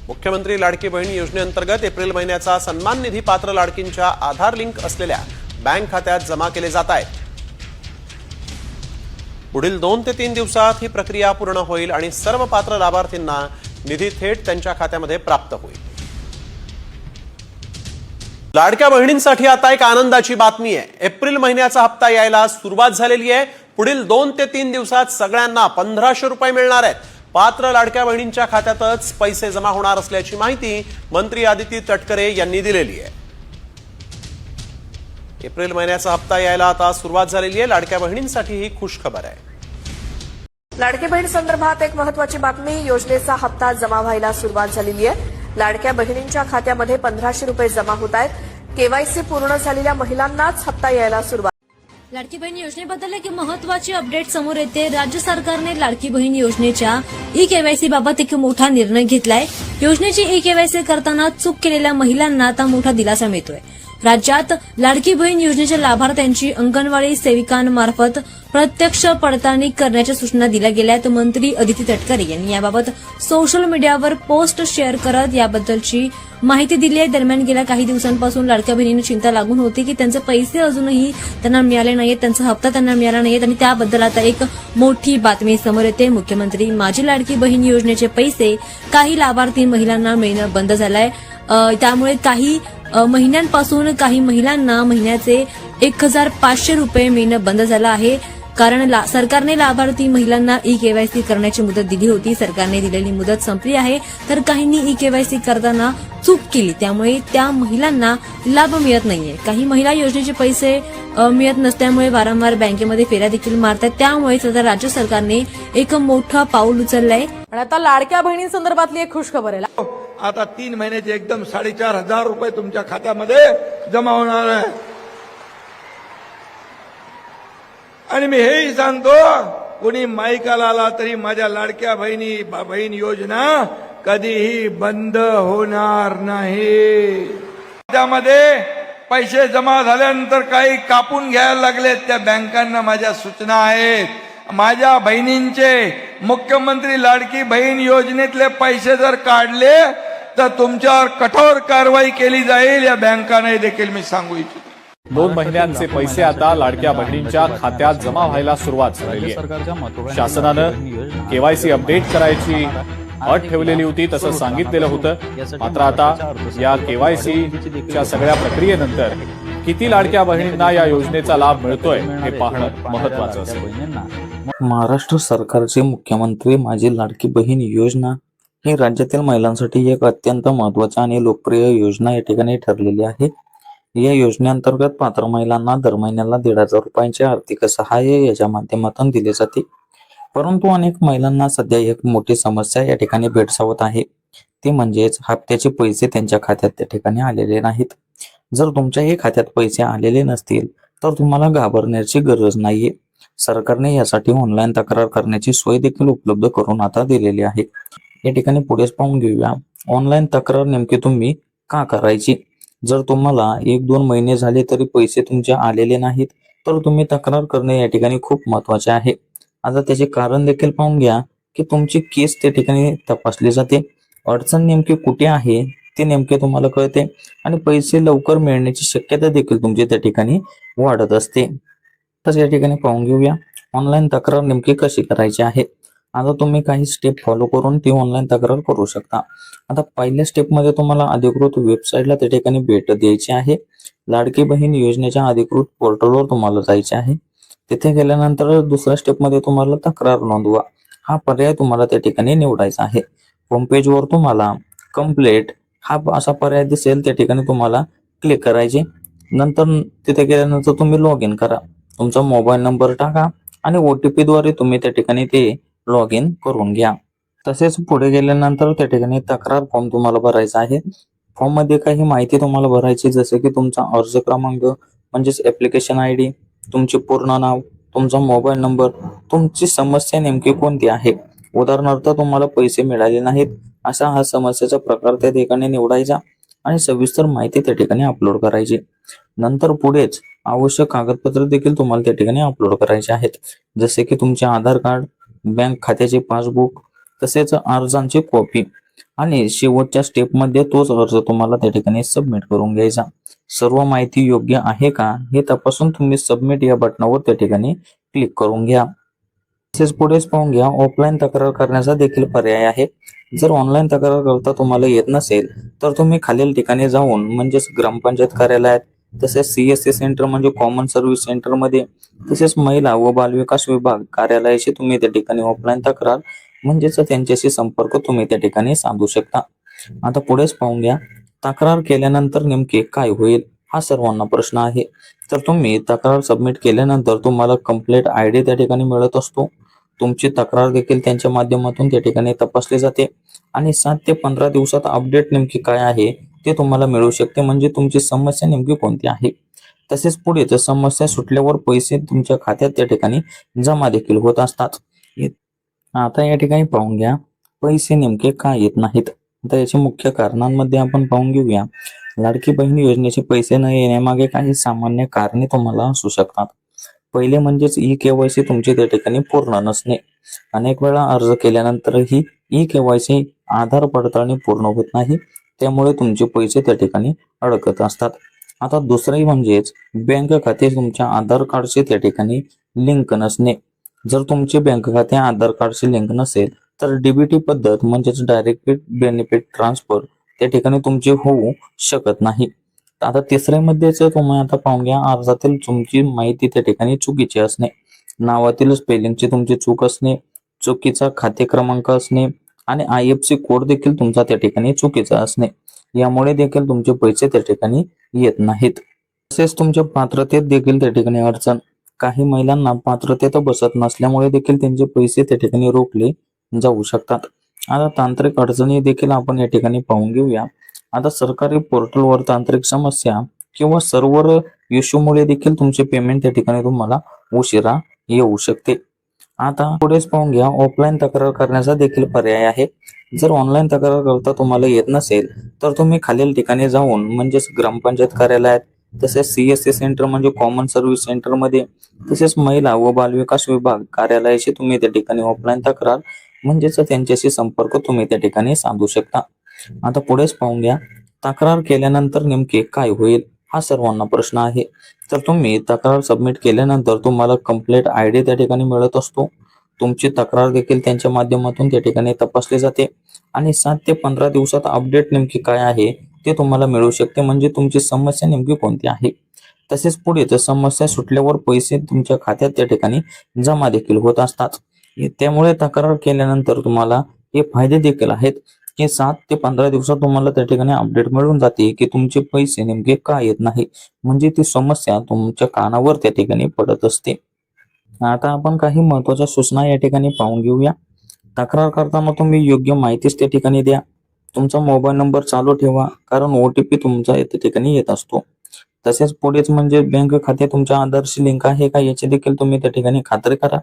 मुख्यमंत्री लाडकी बहीण योजनेअंतर्गत एप्रिल महिन्याचा सन्मान निधी पात्र लाडकींच्या आधार लिंक असलेल्या बँक खात्यात जमा केले जात आहेत। पुढील 2 ते 3 दिवसात ही प्रक्रिया पूर्ण होईल आणि सर्व पात्र लाभार्थींना निधी थेट त्यांच्या खात्यामध्ये प्राप्त होईल। लाडक्या बहिणींसाठी आता एक आनंदाची बातमी आहे। एप्रिल महिन्याचा हप्ता यायला सुरुवात झालेली आहे। पुढील 2 ते 3 दिवसात सगळ्यांना 1500 रुपये मिळणार आहेत। पात्र लाडक्या बहिणींच्या खात्यातच पैसे जमा होणार असल्याची माहिती मंत्री आदिती तटकरे यांनी दिलेली आहे। एप्रिल महिन्याचा हप्ता यायला आता सुरुवात झालेली आहे। लाडक्या बहिणींसाठी ही खुश खबर आहे। लाडकी बहीण संदर्भात एक महत्त्वाची बातमी, योजनेचा हप्ता जमा व्हायला सुरुवात झालेली आहे। लाडक्या बहिणींच्या खात्यामध्ये 1500 रुपये जमा होत आहेत। केवायसी पूर्ण झालेल्या महिलांनाच हप्ता यायला सुरुवात। लाडकी बहीण योजनेबद्दल एक महत्त्वाची अपडेट समोर येते। राज्य सरकारने लाडकी बहीण योजनेच्या ई-केवायसी बाबत एक मोठा निर्णय घेतलाय। योजनेची ई-केवायसी करताना चूक केलेल्या महिलांना आता मोठा दिलासा मिळतोय। राज्यात लाडकी बहीण योजनेच्या लाभार्थ्यांची अंगणवाडी सेविकांमार्फत प्रत्यक्ष पडताळणी करण्याच्या सूचना दिल्या गेल्यात। मंत्री आदिती तटकरे यांनी याबाबत सोशल मीडियावर पोस्ट शेअर करत याबद्दलची माहिती दिली आहे। दरम्यान गेल्या काही दिवसांपासून लाडक्या बहिणींना चिंता लागून होती की त्यांचे पैसे अजूनही त्यांना मिळाले नाहीत, त्यांचा हप्ता त्यांना मिळाला नाहीत आणि त्याबद्दल आता एक मोठी बातमी समोर येते। मुख्यमंत्री माझी लाडकी बहीण योजनेचे पैसे काही लाभार्थी महिलांना मिळणं बंद झालंय। त्यामुळे काही महिन्यांपासून काही महिलांना महिन्याचे 1500 रुपये मिळणं बंद झालं आहे। कारण सरकारने लाभार्थी महिलांना ई-केवायसी करण्याची मुदत दिली होती। सरकारने दिलेली मुदत संपली आहे, तर काहींनी ई-केवायसी करताना चूक केली, त्यामुळे त्या महिलांना लाभ मिळत नाहीये। काही महिला योजनेचे पैसे मिळत नसल्यामुळे वारंवार बँकेमध्ये फेऱ्या देखील मारतात। त्यामुळेच आता राज्य सरकारने एक मोठं पाऊल उचललंय। आणि आता लाडक्या बहिणींसंदर्भातली एक खुश खबर आहे। आता 3 महिन्याचे एकदम 4500 रुपये तुमच्या खात्यामध्ये जमा होणार आहे। आणि मी हेही सांगतो, कोणी माईकाला आला तरी माझ्या लाडक्या बहीण योजना कधीही बंद होणार नाही। त्यामध्ये पैसे जमा झाल्यानंतर काही कापून घ्यायला लागलेत, त्या बँकांना माझ्या सूचना आहेत। माझ्या बहिणींचे मुख्यमंत्री लाडकी बहीण योजनेतले पैसे जर काढले तर तुमच्यावर कठोर कारवाई केली जाईल, या बँकांना देखील मी सांगू इच्छितो। 2 महिन्यांचे पैसे आता लाडक्या बहिणींच्या खात्यात जमा व्हायला सुरुवात झाली आहे। शासनानं केवायसी अपडेट करायची अट ठेवलेली होती, तसं सांगितलेलं होतं। मात्र आता या केवायसीच्या सगळ्या प्रक्रियेनंतर किती लाडक्या बहिणींना या योजनेचा लाभ मिळतोय हे पाहणं महत्वाचं असेल। महाराष्ट्र सरकारचे मुख्यमंत्री माझी लाडकी बहीण योजना ही राज्यातील महिलांसाठी एक अत्यंत महत्वाची आणि लोकप्रिय योजना या ठिकाणी ठरलेली आहे। या योजनेअंतर्गत पात्र महिलांना दर महिन्याला 1500 रुपयांचे आर्थिक सहाय्य याच्या माध्यमातून दिले जाते। परंतु अनेक महिलांना सध्या एक मोठी समस्या या ठिकाणी भेडसावत आहे, ती म्हणजेच हप्त्याचे पैसे त्यांच्या खात्यात त्या ठिकाणी आलेले नाहीत। जर तुमच्याही खात्यात पैसे आलेले नसतील तर तुम्हाला घाबरण्याची गरज नाहीये। सरकारने यासाठी ऑनलाईन तक्रार करण्याची सोय देखील उपलब्ध करून आता दिलेली आहे। या ठिकाणी पुढेच पाहून घेऊया ऑनलाईन तक्रार नेमकी तुम्ही का करायची। जर तुम्हाला 1-2 महिने झाले तरी पैसे तुमचे आलेले नाहीत तर तुम्ही तक्रार करणे या ठिकाणी खूप महत्वाचे आहे। आता त्याचे कारण देखील पाहून घ्या की तुमची केस त्या ठिकाणी तपासली जाते, अडचण नेमकी कुठे आहे ते नेमके तुम्हाला कळते आणि पैसे लवकर मिळण्याची शक्यता देखील तुमची त्या ठिकाणी वाढत असते। तर या ठिकाणी पाहून घेऊया ऑनलाईन तक्रार नेमकी कशी करायची आहे। आता तुम्ही काही स्टेप फॉलो करून ती ऑनलाईन तक्रार करू शकता। आता पहिल्या स्टेपमध्ये तुम्हाला अधिकृत वेबसाईटला त्या ठिकाणी भेट द्यायची आहे। लाडकी बहीण योजनेच्या अधिकृत पोर्टलवर तुम्हाला जायचे आहे। तिथे गेल्यानंतर दुसऱ्या स्टेपमध्ये तुम्हाला तक्रार नोंदवा हा पर्याय तुम्हाला त्या ठिकाणी निवडायचा आहे। होम पेजवर तुम्हाला कंप्लेंट हा असा पर्याय दिसेल, त्या ठिकाणी तुम्हाला क्लिक करायचे। नंतर तिथे गेल्यानंतर तुम्ही लॉग इन करा, तुमचा मोबाईल नंबर टाका आणि OTP द्वारे तुम्ही त्या ठिकाणी ते लॉग इन करून घ्या। तसेच पुढे गेल्यानंतर त्या ठिकाणी तक्रार फॉर्म तुम्हाला भरायचा आहे। फॉर्म मध्ये काही माहिती तुम्हाला भरायची, जसे की तुमचा अर्ज क्रमांक म्हणजेच ऍप्लिकेशन ID, तुमचे पूर्ण नाव, तुमचा मोबाईल नंबर, तुमची समस्या नेमकी कोणती आहे। उदाहरणार्थ तुम्हाला पैसे मिळाले नाहीत असा हा समस्येचा प्रकार त्या ठिकाणी निवडायचा आणि सविस्तर माहिती त्या ठिकाणी अपलोड करायची। नंतर पुढेच आवश्यक कागदपत्र देखील तुम्हाला त्या ठिकाणी अपलोड करायचे आहेत, जसे की तुमचे आधार कार्ड, बँक खात्याचे पासबुक, तसेच अर्जांची कॉपी। आणि शेवटच्या स्टेपमध्ये तोच अर्ज तुम्हाला त्या ठिकाणी सबमिट करून घ्यायचा. सर्व माहिती योग्य आहे का हे तपासून तुम्ही सबमिट या बटनावर त्या ठिकाणी क्लिक करून घ्या. तसेच पुढेच पाहून घ्या, ऑफलाईन तक्रार करण्याचा देखील पर्याय आहे. जर ऑनलाईन तक्रार करता तुम्हाला येत नसेल तर तुम्ही खालील ठिकाणी जाऊन म्हणजेच ग्रामपंचायत कार्यालयात, तसेच CSC सेंटर म्हणजे कॉमन सर्व्हिस सेंटर मध्ये, तसेच महिला व बालविकास विभाग कार्यालयाशी तुम्ही त्या ठिकाणी ऑफलाईन तक्रार म्हणजेच त्यांच्याशी संपर्क तुम्ही त्या ठिकाणी साधू शकता. आता पुढेच पाहून घ्या, तक्रार केल्यानंतर नेमके काय होईल हा सर्वांना प्रश्न आहे. तर तुम्ही तक्रार सबमिट केल्यानंतर तुम्हाला कंप्लेंट ID त्या ठिकाणी मिळत असतो. तुमची तक्रार देखील त्यांच्या माध्यमातून त्या ठिकाणी तपासली जाते आणि 7 ते 15 दिवसात अपडेट नेमकी काय आहे ते तुम्हाला मिळू शकते, म्हणजे तुमची समस्या नेमकी कोणती आहे. तसेच पुढेच समस्या सुटल्यावर पैसे तुमच्या खात्यात त्या ठिकाणी जमा देखील होत असतात. आता या ठिकाणी पाहून घ्या, पैसे नेमके का येत नाहीत. आता याच्या मुख्य कारणांमध्ये आपण पाहून घेऊया. लाडकी बहीण योजनेचे पैसे न येण्यामागे काही सामान्य कारणे तुम्हाला असू शकतात. पहिले म्हणजेच e-KYC तुमचे त्या ठिकाणी पूर्ण नसणे. अनेक वेळा अर्ज केल्यानंतरही e-KYC आधार पडताळणी पूर्ण होत नाही, त्यामुळे तुमचे पैसे त्या ठिकाणी अडकत असतात. आता दुसरे म्हणजेच बँक खाते तुमच्या आधार कार्डशी त्या ठिकाणी लिंक नसणे. जर तुमचे बँक खाते आधार कार्डशी लिंक नसेल तर DBT पद्धत म्हणजेच डायरेक्ट बेनिफिट ट्रान्सफर त्या ठिकाणी तुमचे होऊ शकत नाही. आता तिसऱ्यामध्येच तुम्ही आता पाहून घ्या, अर्जातील तुमची माहिती त्या ठिकाणी चुकीची असणे, नावातील स्पेलिंगची तुमची चूक असणे, चुकीचा खाते क्रमांक असणे आणि IFSC कोड देखील तुमचा त्या ठिकाणी चुकीचा असणे, यामुळे देखील तुमचे पैसे त्या ठिकाणी येत नाहीत. तसेच तुमच्या पात्रतेत देखील त्या ठिकाणी अडचण. काही महिलांना पात्रतेत बसत नसल्यामुळे देखील त्यांचे पैसे त्या ठिकाणी रोखले जाऊ शकतात. आता तांत्रिक अडचणी देखील आपण या ठिकाणी पाहून घेऊया. आता सरकारी पोर्टलवर तांत्रिक समस्या किंवा सर्व्हर इश्यूमुळे देखील तुमचे पेमेंट त्या ठिकाणी तुम्हाला उशिरा येऊ शकते. आता पुढेच पाहून घ्या, ऑफलाईन तक्रार करण्याचा देखील पर्याय आहे. जर ऑनलाईन तक्रार करता तुम्हाला येत नसेल तर तुम्ही खालील ठिकाणी जाऊन म्हणजेच ग्रामपंचायत कार्यालयात, तसेच CSC सेंटर म्हणजे कॉमन सर्व्हिस सेंटर मध्ये, तसेच महिला व बालविकास विभाग कार्यालयाशी तुम्ही त्या ठिकाणी ऑफलाईन तक्रार म्हणजेच त्यांच्याशी संपर्क तुम्ही त्या ठिकाणी साधू शकता. आता पुढेच पाहून घ्या, तक्रार केल्यानंतर नेमके काय होईल हा सर्वांना प्रश्न आहे. तर तुम्ही तक्रार सबमिट केल्यानंतर तुम्हाला कंप्लेंट ID त्या ठिकाणी मिळत असतो. तुमची तक्रार देखील त्यांच्या माध्यमातून त्या ठिकाणी तपासली जाते आणि 7 ते 15 दिवसात अपडेट नेमकी काय आहे ते तुम्हाला मिळू शकते, म्हणजे तुमची समस्या नेमकी कोणती आहे. तसेच पुढेच समस्या सुटल्यावर पैसे तुमच्या खात्यात त्या ठिकाणी जमा देखील होत असतात. त्यामुळे तक्रार केल्यानंतर तुम्हाला हे फायदे देखील आहेत की 7 ते 15 दिवसात तुम्हाला त्या ठिकाणी अपडेट मिळून जाते की तुमचे पैसे नेमके का येत नाही, म्हणजे ती समस्या तुमच्या कानावर त्या ठिकाणी पडत असते. आता आपण काही महत्वाच्या सूचना या ठिकाणी पाहून घेऊया. तक्रार करताना तुम्ही योग्य माहितीच त्या ठिकाणी द्या. तुमचा मोबाईल नंबर चालू ठेवा, कारण OTP तुमचा त्या ठिकाणी येत असतो. तसेच पुढेच म्हणजे बँक खाते तुमच्या आधारशी लिंक आहे का याची देखील तुम्ही त्या ठिकाणी खात्री करा.